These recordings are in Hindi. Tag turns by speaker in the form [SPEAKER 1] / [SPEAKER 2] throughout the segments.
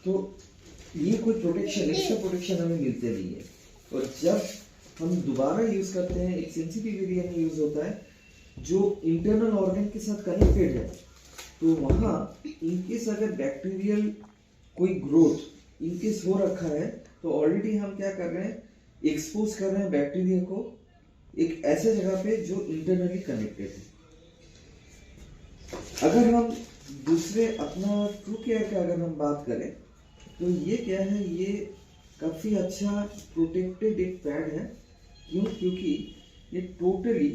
[SPEAKER 1] तो ये कोई प्रोटेक्शन, एक्स्ट्रा प्रोटेक्शन हमें मिलते नहीं है। और जब हम दोबारा यूज करते हैं, एक सेंसिटिव एरिया में यूज होता है जो इंटरनल ऑर्गन के साथ कनेक्टेड है, तो वहाँ इनकेस अगर बैक्टीरियल कोई ग्रोथ इनकेस हो रखा है, तो ऑलरेडी हम क्या कर रहे हैं, एक्सपोज कर रहे हैं बैक्टीरिया को एक ऐसे जगह पे जो इंटरनली कनेक्टेड है। अगर हम दूसरे अपना ट्रू केयर का अगर हम बात करें, तो ये क्या है, ये काफ़ी अच्छा प्रोटेक्टेड एक पैड है। क्यों? क्योंकि ये टोटली,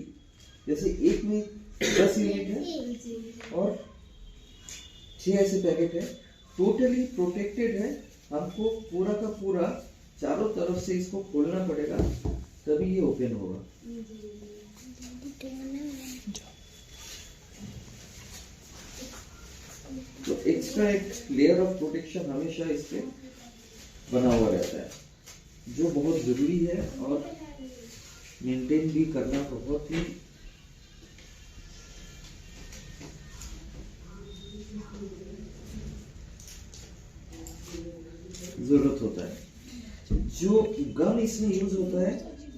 [SPEAKER 1] जैसे एक में 10 यूनिट है और 6 ऐसे पैकेट है, टोटली प्रोटेक्टेड है। हमको पूरा का पूरा चारों तरफ से इसको खोलना पड़ेगा, तभी ये ओपन होगा। तो एक्स्ट्रा एक लेयर ऑफ प्रोटेक्शन हमेशा इस पे बना हुआ रहता है, जो बहुत जरूरी है और मेंटेन भी करना बहुत ही जरूरत होता है। जो गम इसमें यूज होता है,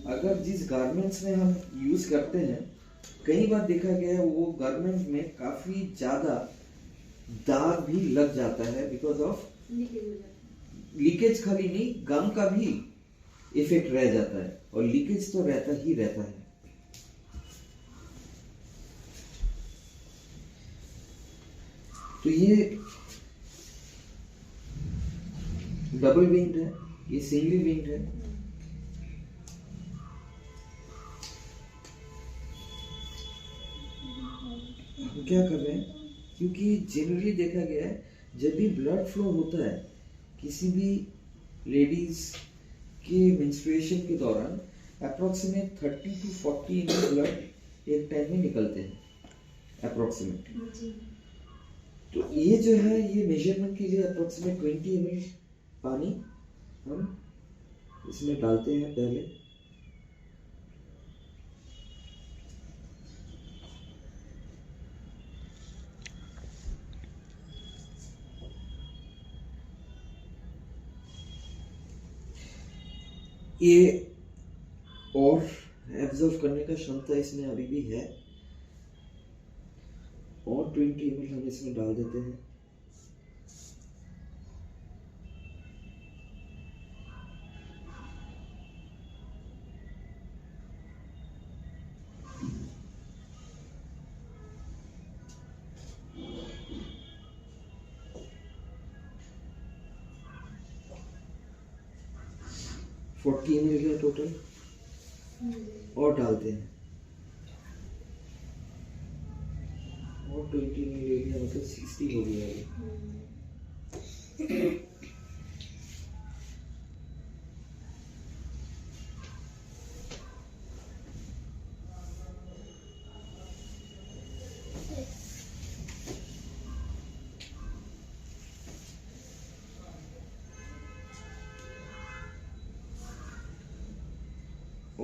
[SPEAKER 1] अगर जिस गारमेंट्स में हम यूज करते हैं, कई बार देखा गया है वो गारमेंट में काफी ज्यादा दाग भी लग जाता है बिकॉज ऑफ लीकेज। खाली नहीं, गम का भी इफेक्ट रह जाता है, और लीकेज तो रहता ही रहता है। तो ये डबल विंग्ड है, ये सिंगली विंग्ड है। हम क्या कर रहे हैं, क्योंकि जनरली देखा गया है जब भी ब्लड फ्लो होता है किसी भी लेडीज के मेंस्ट्रुएशन के दौरान, अप्रोक्सीमेट 30 to 40 ml ब्लड एक टाइम में निकलते हैं अप्रोक्सीमेट। तो ये जो है, ये मेजरमेंट के लिए अप्रोक्सीमेट 20 ml पानी हम इसमें डालते हैं पहले। ये और एब्जॉर्ब करने का क्षमता इसमें अभी भी है, और 20 ml हम इसमें डाल देते हैं। फोर्टी ml है टोटल, और डालते हैं, और 20 ml ले लिया, मतलब 60 हो गया है।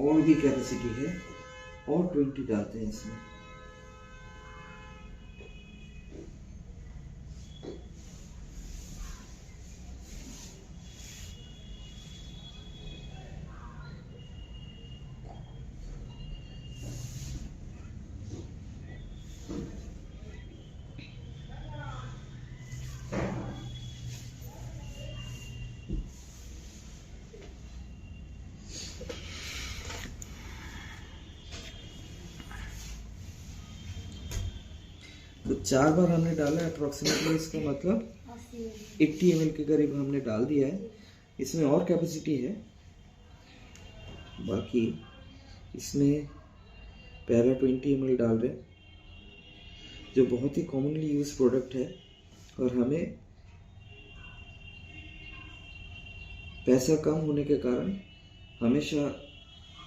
[SPEAKER 1] और भी कैपेसिटी है, और 20 डालते हैं इसमें। तो 4 बार हमने डाला है अप्रोक्सीमेटली, इसका मतलब 80 ml के करीब हमने डाल दिया है। इसमें और कैपेसिटी है, बाकी इसमें पैरा 20 ml डाल रहे हैं, जो बहुत ही कॉमनली यूज प्रोडक्ट है। और हमें पैसा कम होने के कारण हमेशा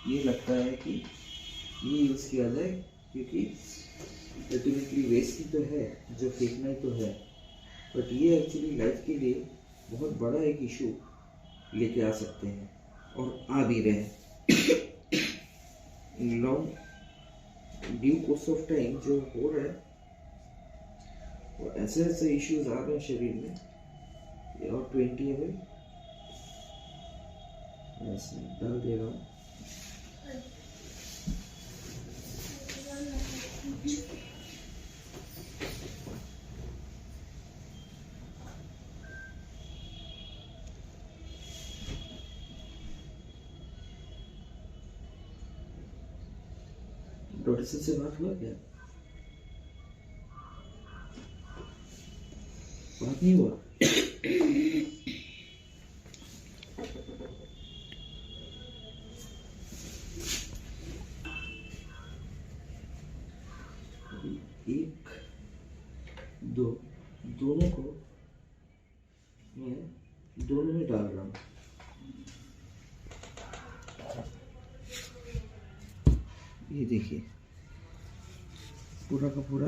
[SPEAKER 1] ये लगता है कि ये यूज़ किया जाए, क्योंकि अल्टीमेटली वेस्ट ही तो है, जो फेंकना ही तो है। बट ये एक्चुअली लाइफ के लिए बहुत बड़ा एक इशू लेके आ सकते हैं, और आ भी रहे हैं। In long due course of time जो हो रहा है, और ऐसे ऐसे इश्यूज आ रहे हैं शरीर में, और 20 ml इसमें डाल दे रहा हूँ। डॉक्टर से बात हुआ क्या? बात नहीं हुआ? एक दो दोनों को मैं दोनों में डाल रहा हूँ। ये देखिए पूरा का पूरा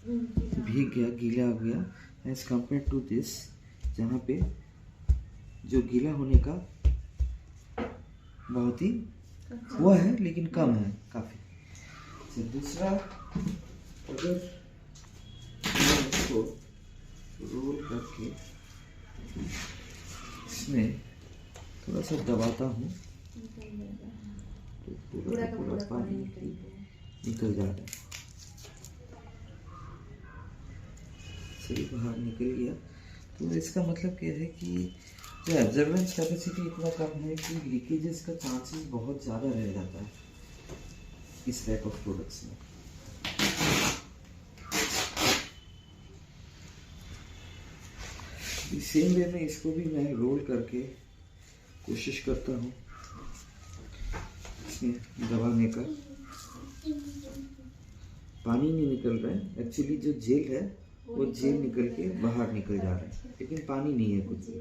[SPEAKER 1] भीग गया, गीला हो गया एज कम्पेयर टू दिस, जहाँ पे जो गीला होने का बहुत ही हुआ है लेकिन कम है काफ़ी। तो दूसरा, अगर मैं इसको रोल करके इसमें थोड़ा सा दबाता हूँ तो पूरा का पूरा पानी निकल जा रहा है, सही बाहर निकल गया। तो इसका मतलब क्या है कि जो एब्जॉर्बेंस कैपेसिटी इतना कम है कि लीकेजेस का चांसेस बहुत ज़्यादा रह जाता है इस टाइप ऑफ प्रोडक्ट्स में। सेम वे में इसको भी मैं रोल करके कोशिश करता हूँ इसमें दबाने का। पानी नहीं निकल रहा है, एक्चुअली जो जेल है वो जेल निकल के बाहर निकल जा रहा है, लेकिन पानी नहीं है कुछ भी।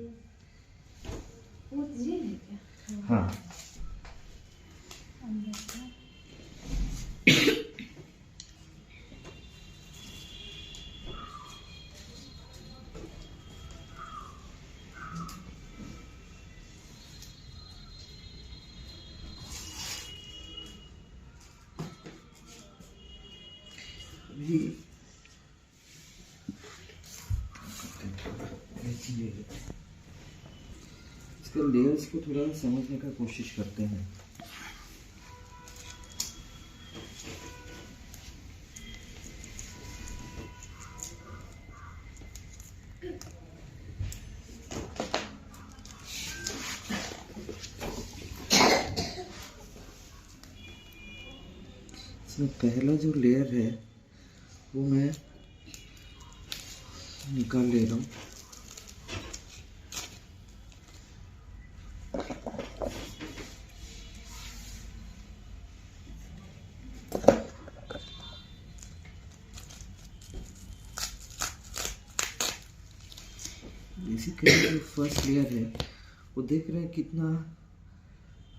[SPEAKER 2] वो जेल है क्या?
[SPEAKER 1] हाँ अभी इसके लेयर्स को थोड़ा समझने का कोशिश करते हैं। इसमें पहला जो लेयर है वो मैं निकाल ले रहा हूँ। बेसिकली जो फर्स्ट लेयर है वो देख रहे हैं कितना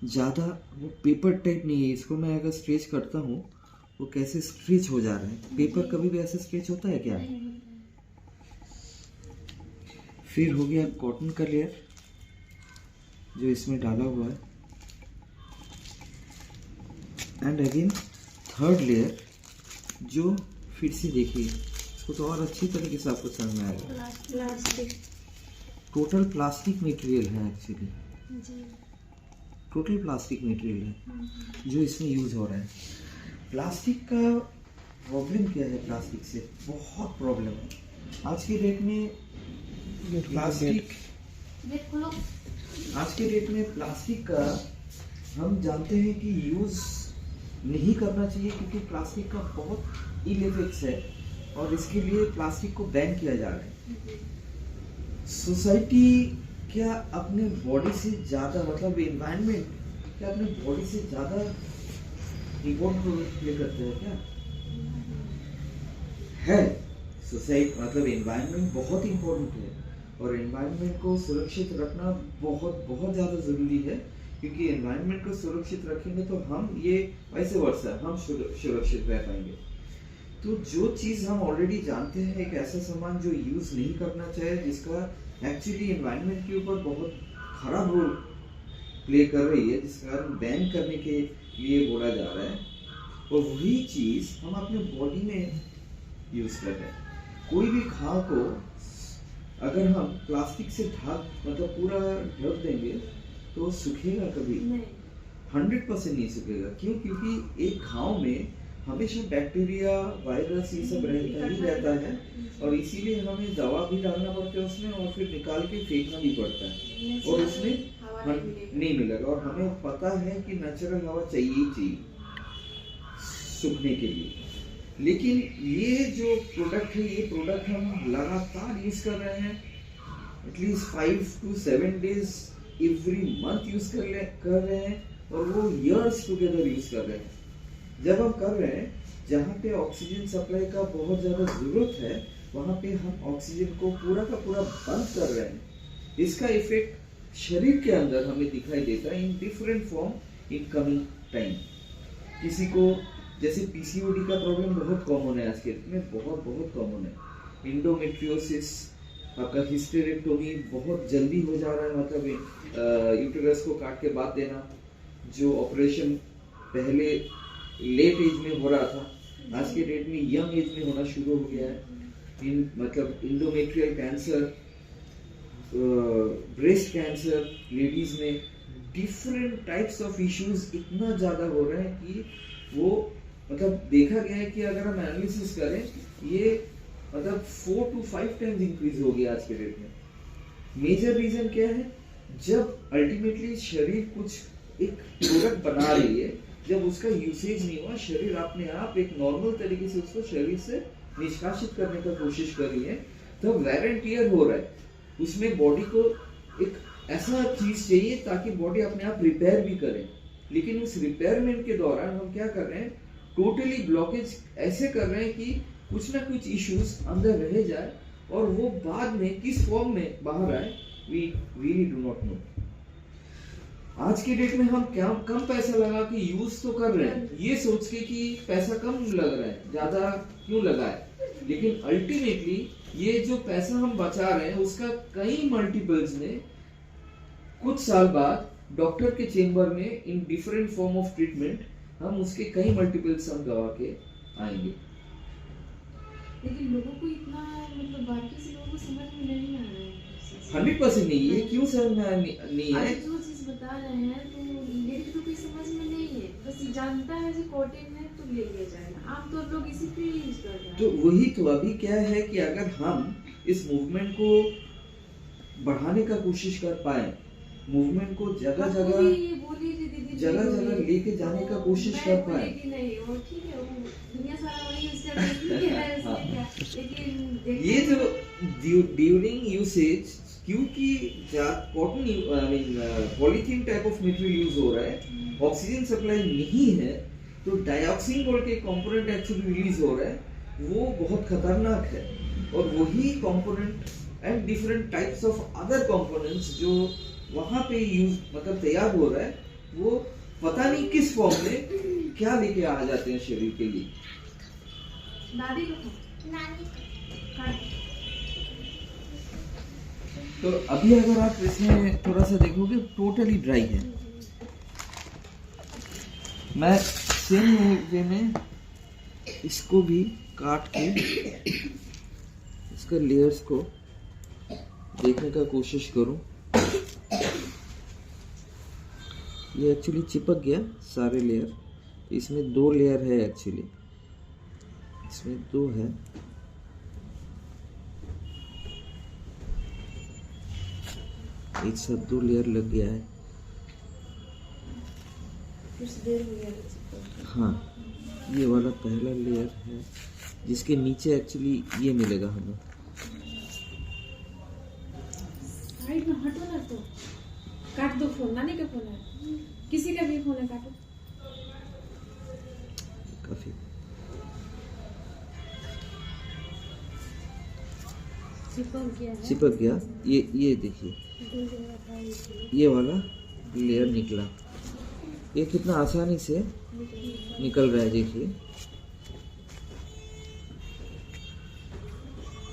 [SPEAKER 1] ज़्यादा वो पेपर टाइप नहीं है। इसको मैं अगर स्ट्रेच करता हूँ वो कैसे स्ट्रेच हो जा रहा है। पेपर कभी भी ऐसे स्ट्रेच होता है क्या? फिर हो गया कॉटन का लेयर जो इसमें डाला हुआ है, एंड अगेन थर्ड लेयर जो फिर से देखिए इसको तो और अच्छी तरीके से आपको समझ में आएगा।
[SPEAKER 2] प्लास्टिक,
[SPEAKER 1] टोटल प्लास्टिक मटेरियल है एक्चुअली,
[SPEAKER 2] जी
[SPEAKER 1] टोटल प्लास्टिक मटेरियल है जो इसमें यूज हो रहा है। प्लास्टिक का प्रॉब्लम क्या है? प्लास्टिक से बहुत प्रॉब्लम है आज के डेट में। प्लास्टिक आज के डेट में प्लास्टिक का हम जानते हैं कि यूज नहीं करना चाहिए क्योंकि प्लास्टिक का बहुत इल इफेक्ट्स है और इसके लिए प्लास्टिक को बैन किया जा रहा है। सोसाइटी क्या अपने बॉडी से ज़्यादा, मतलब एनवायरनमेंट क्या अपने बॉडी से ज़्यादा इम्पोर्टेंट रोल प्ले करते हैं क्या? है सोसाइटी, मतलब एनवायरनमेंट बहुत इम्पोर्टेंट है और एनवायरनमेंट को सुरक्षित रखना बहुत बहुत ज़्यादा ज़रूरी है क्योंकि एनवायरनमेंट को सुरक्षित रखेंगे तो हम ये वैसे वर्षा हम सुरक्षित रह पाएंगे। तो जो चीज़ हम ऑलरेडी जानते हैं, एक ऐसा सामान जो यूज़ नहीं करना चाहिए जिसका एक्चुअली एनवायरनमेंट के ऊपर बहुत खराब रोल प्ले कर रही है, जिसका कारण बैन करने के लिए बोला जा रहा है, और वही चीज़ हम अपने बॉडी में यूज़ कर रहे हैं। कोई भी घाव को अगर हम प्लास्टिक से ढक मतलब पूरा ढक देंगे तो सूखेगा कभी?
[SPEAKER 2] नहीं
[SPEAKER 1] 100% नहीं सूखेगा। क्यों? क्योंकि एक घाव में हमेशा बैक्टीरिया वायरस ये सब रहता ही रहता है और इसीलिए हमें दवा भी डालना पड़ता है उसमें और फिर निकाल के फेंकना भी पड़ता है और उसमें
[SPEAKER 2] हवा
[SPEAKER 1] नहीं मिलेगा। और हमें पता है कि नेचुरल हवा चाहिए ही चाहिए सूखने के लिए। लेकिन ये जो प्रोडक्ट है ये प्रोडक्ट हम लगातार यूज कर रहे हैं at least 5 to 7 days every month use कर रहे हैं और वो इयर्स टुगेदर यूज कर रहे हैं। जब हम कर रहे हैं जहाँ पे ऑक्सीजन सप्लाई का बहुत ज्यादा जरूरत है वहां पे हम ऑक्सीजन को पूरा का पूरा बंद कर रहे हैं। इसका इफेक्ट शरीर के अंदर हमें दिखाई देता है in different form in coming time. किसी को जैसे पीसीओडी का प्रॉब्लम बहुत कॉमन है आज के डेट में, बहुत कॉमन है। इंडोमेट्रियोसिस, आपका हिस्टेरेक्टोमी बहुत जल्दी हो जा रहा है, मतलब यूटेरस को काट के बाद देना, जो ऑपरेशन पहले लेट एज में हो रहा था आज के डेट में यंग एज में होना शुरू हो गया है। मतलब endometrial cancer, breast cancer ladies में, डिफरेंट टाइप्स ऑफ इश्यूज इतना ज्यादा हो रहे हैं कि वो मतलब देखा गया है कि अगर हम एनालिसिस करें ये मतलब 4 to 5 टाइम्स इंक्रीज हो गया आज के डेट में। मेजर रीजन क्या है? जब अल्टीमेटली शरीर कुछ एक प्रोडक्ट बना रही है, जब उसका यूसेज नहीं हुआ, शरीर अपने आप एक नॉर्मल तरीके से उसको शरीर से निष्कासित करने का कोशिश कर रही है, तो वेर एंड टियर हो रहा है। उसमें बॉडी को एक ऐसा चीज चाहिए ताकि बॉडी अपने आप रिपेयर भी करे। लेकिन उस रिपेयरमेंट के दौरान हम क्या कर रहे हैं? टोटली ब्लॉकेज ऐसे कर रहे हैं कि कुछ ना कुछ इश्यूज अंदर रह जाए और वो बाद में किस फॉर्म में बाहर आए, we really do not know. आज के डेट में हम क्या कम पैसा लगा के यूज तो कर रहे हैं ये सोच के कि पैसा कम लग रहा है, ज्यादा क्यों लगा है, लेकिन अल्टीमेटली ये जो पैसा हम बचा रहे हैं उसका कई मल्टीपल्स में कुछ साल बाद डॉक्टर के चेम्बर में in different form of treatment हम उसके कई मल्टीपल्स हम गवा के आएंगे।
[SPEAKER 2] लेकिन लोगों को इतना मतलब बाकी से लोगों को समझ में नहीं आ रहा है।
[SPEAKER 1] 100% नहीं है। क्यों समझ में नहीं है?
[SPEAKER 2] जो चीज बता रहे हैं तो लेकिन तो कोई समझ में नहीं है, बस जानता है कि कोटिंग है तो ले लिया जाएगा। आमतौर लोग इसी पे यूज कर रहे हैं।
[SPEAKER 1] तो वही तो अभी क्या है कि अगर हम इस मूवमेंट को बढ़ाने का कोशिश कर पाए, मूवमेंट को जगह जगह लेके जाने का कोशिश कर पाए, ये जो ड्यूरिंग यूसेज क्योंकि cotton polythene type of material use हो रहा है, ऑक्सीजन सप्लाई नहीं है, तो डाइऑक्सिन बोल के कंपोनेंट एक्चुअली रिलीज हो रहा है, वो बहुत खतरनाक है। और वही component and different types of other components जो वहां पे यूज मतलब तैयार हो रहा है, वो पता नहीं किस फॉर्म में क्या लेके आ जाते हैं शरीर के लिए।
[SPEAKER 2] दादी को
[SPEAKER 1] तो अभी अगर आप इसमें थोड़ा सा देखोगे टोटली ड्राई है। मैं सेम वे में इसको भी काट के इसका लेयर्स को देखने का कोशिश करूं। ये एक्चुअली चिपक गया सारे लेयर, इसमें 2 लेयर है एक्चुअली, इसमें 2 है। एक साथ 2 लेयर लग गया है। हाँ, ये वाला पहला लेयर है जिसके नीचे एक्चुअली ये मिलेगा हमें।
[SPEAKER 2] साइड में हटो ना, तो काट दो फोन। नानी का फोन है, किसी का भी फोन है, काटो।
[SPEAKER 1] काफी चिपक गया। ये देखिए, ये वाला लेयर निकला। ये कितना आसानी से निकल रहा है, देखिए,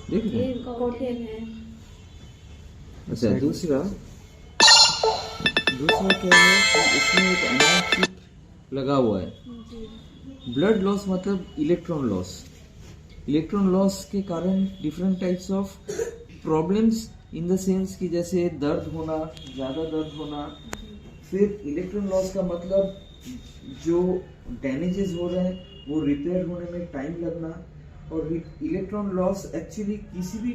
[SPEAKER 1] देख रहे हैं? अच्छा, दूसरा क्या है कि इसमें एक एनान चिप लगा हुआ है। ब्लड लॉस मतलब इलेक्ट्रॉन लॉस के कारण different types of problems in the sense कि जैसे दर्द होना, ज़्यादा दर्द होना, फिर इलेक्ट्रॉन लॉस का मतलब जो डैमेजेस हो रहे हैं वो रिपेयर होने में टाइम लगना, और इलेक्ट्रॉन लॉस एक्चुअली किसी भी,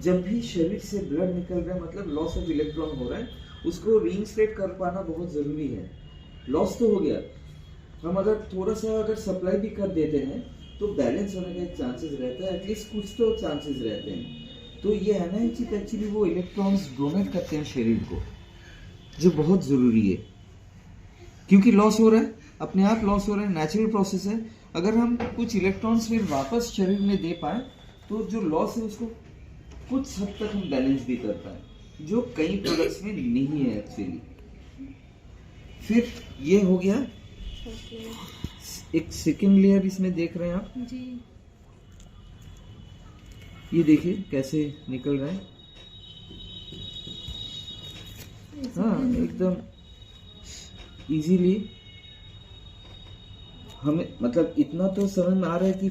[SPEAKER 1] जब भी शरीर से ब्लड निकल रहा है मतलब लॉस ऑफ इलेक्ट्रॉन हो रहा है, उसको रीइंस्टेट कर पाना बहुत ज़रूरी है। लॉस तो हो गया, हम अगर थोड़ा सा अगर सप्लाई भी कर देते हैं तो बैलेंस होने का एक चांसेस रहता है, एटलीस्ट कुछ तो चांसेस रहते हैं। तो ये एनर्जी एक्चुअली वो इलेक्ट्रॉन्स डोनेट करते हैं शरीर को, जो बहुत ज़रूरी है, क्योंकि लॉस हो रहा है, अपने आप लॉस हो रहा है, नेचुरल प्रोसेस है। अगर हम कुछ इलेक्ट्रॉन्स फिर वापस शरीर में दे पाए तो जो लॉस है उसको कुछ हद तक हम बैलेंस भी कर पाए, जो कई प्रोडक्ट्स में नहीं है एक्चुअली। फिर ये हो गया एक सेकेंड लेयर, इसमें देख रहे हैं आप
[SPEAKER 2] जी।
[SPEAKER 1] ये देखिए कैसे निकल रहा है, हाँ एकदम इजीली। हमें मतलब इतना तो समझ में आ रहा है कि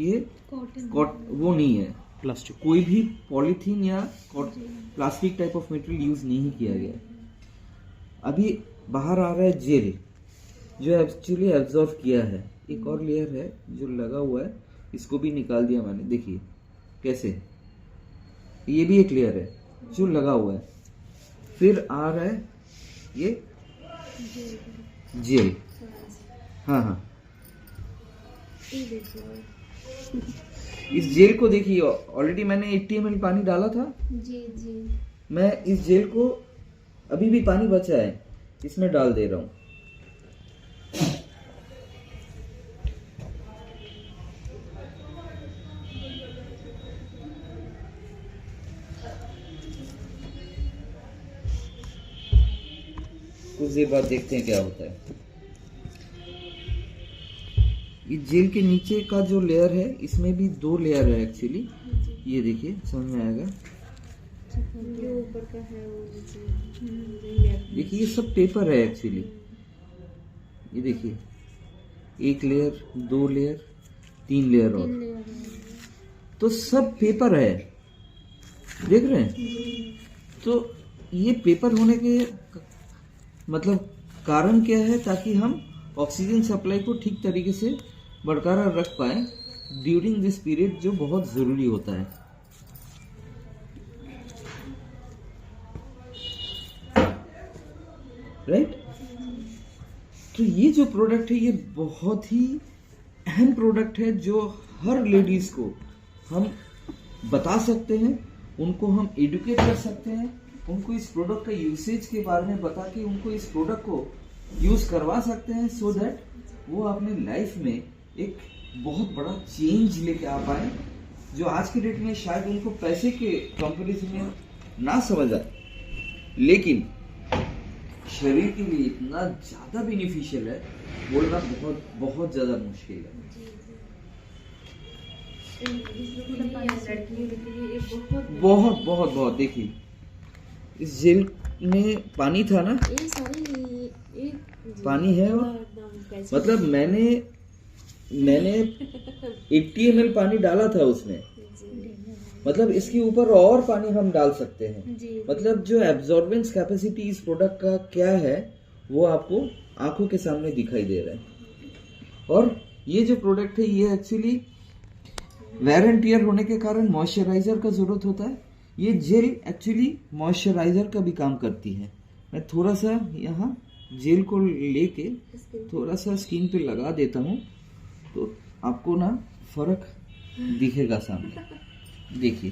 [SPEAKER 1] ये वो नहीं है प्लास्टिक, कोई भी पॉलीथीन या plastic type of material use नहीं किया गया। अभी बाहर आ रहा है जेल, जो एक्चुअली एब्जॉर्ब किया है। एक और लेयर है जो लगा हुआ है, इसको भी निकाल दिया मैंने, देखिए कैसे, ये भी एक लेयर है जो लगा हुआ है। फिर आ रहा है ये जेल, हाँ हाँ, इस जेल को देखिए, ऑलरेडी मैंने 80 ml पानी डाला था
[SPEAKER 2] जी जी।
[SPEAKER 1] मैं इस जेल को, अभी भी पानी बचा है, इसमें डाल दे रहा हूं। कुछ देर बाद देखते हैं क्या होता है। इस जेल के नीचे का जो लेयर है, इसमें भी 2 लेयर है एक्चुअली, ये देखिए समझ में आएगा।
[SPEAKER 2] जो ऊपर का है वो
[SPEAKER 1] देखिए ये सब पेपर है एक्चुअली, ये देखिए 1 लेयर, 2 लेयर, 3 लेयर और, तो सब पेपर है, देख रहे हैं। तो ये पेपर होने के मतलब कारण क्या है, ताकि हम ऑक्सीजन सप्लाई को ठीक तरीके से बरकरार रख पाए ड्यूरिंग दिस पीरियड, जो बहुत जरूरी होता है। राइट? तो ये जो प्रोडक्ट है ये बहुत ही अहम प्रोडक्ट है, जो हर लेडीज को हम बता सकते हैं, उनको हम एडुकेट कर सकते हैं, उनको इस प्रोडक्ट का यूसेज के बारे में बता के उनको इस प्रोडक्ट को यूज करवा सकते हैं, सो दैट वो अपने लाइफ में एक बहुत बड़ा चेंज लेके आ पाए, जो आज के डेट में शायद उनको पैसे के कंपैरिजन में ना समझ आए, लेकिन शरीर के लिए इतना ज्यादा बेनिफिशियल है, बोलना बहुत बहुत ज्यादा मुश्किल है। बहुत बहुत बहुत देखिए, इस जेल में पानी था ना, पानी है, और मतलब मैंने 80 ml पानी डाला था उसमें, मतलब इसके ऊपर और पानी हम डाल सकते हैं। मतलब जो एब्जॉर्बेंस कैपेसिटी इस प्रोडक्ट का क्या है वो आपको आंखों के सामने दिखाई दे रहा है। और ये जो प्रोडक्ट है ये एक्चुअली वेयर एंड टियर होने के कारण मॉइस्चराइजर का जरूरत होता है। ये जेल एक्चुअली मॉइस्चराइजर का भी काम करती है। मैं थोड़ा सा यहाँ जेल को लेके थोड़ा सा स्किन पे लगा देता हूँ, तो आपको ना फर्क दिखेगा सामने, देखिए।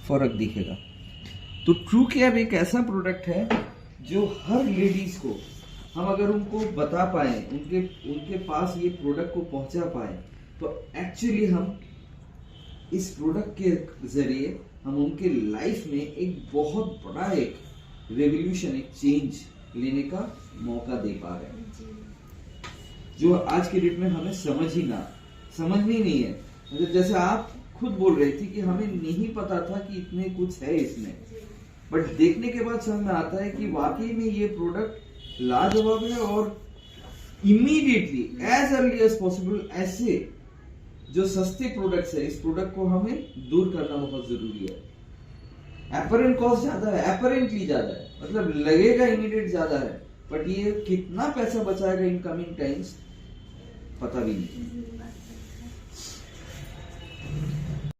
[SPEAKER 1] फर्क दिखेगा। तो ट्रू केयर एक ऐसा प्रोडक्ट है जो हर लेडीज को हम अगर उनको बता पाए, उनके पास ये प्रोडक्ट को पहुंचा पाए, तो एक्चुअली हम इस प्रोडक्ट के जरिए हम उनके लाइफ में एक बहुत बड़ा एक रेवोल्यूशन, एक चेंज लेने का मौका दे पा रहे हैं, जो आज के डेट में हमें समझनी नहीं है। मतलब जैसे आप खुद बोल रही थी कि हमें नहीं पता था कि इतने कुछ है इसमें, बट देखने के बाद समझ में आता है कि वाकई में ये प्रोडक्ट लाजवाब है, और immediately as early as possible ऐसे जो सस्ते प्रोडक्ट्स है, इस प्रोडक्ट को हमें दूर करना बहुत जरूरी है। एपरेंट कॉस्ट ज्यादा है, एपरेंटली ज्यादा है, मतलब लगेगा इमीडिएट ज्यादा है, बट ये कितना पैसा बचाएगा इन कमिंग टाइम्स पता भी नहीं।